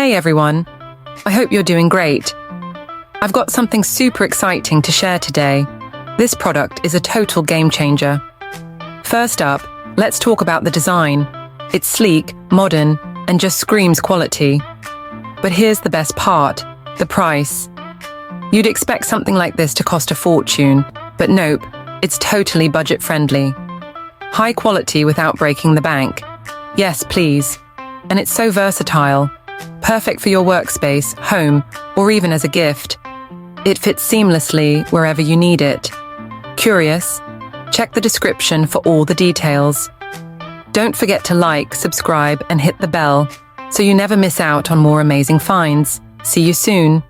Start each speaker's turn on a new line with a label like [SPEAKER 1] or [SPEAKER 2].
[SPEAKER 1] Hey everyone, I hope you're doing great. I've got something super exciting to share today. This product is a total game changer. First up, let's talk about the design. It's sleek, modern, and just screams quality. But here's the best part, the price. You'd expect something like this to cost a fortune, but nope, it's totally budget-friendly. High quality without breaking the bank. Yes, please. And it's so versatile. Perfect for your workspace, home, or even as a gift. It fits seamlessly wherever you need it. Curious? Check the description for all the details. Don't forget to like, subscribe, and hit the bell so you never miss out on more amazing finds. See you soon.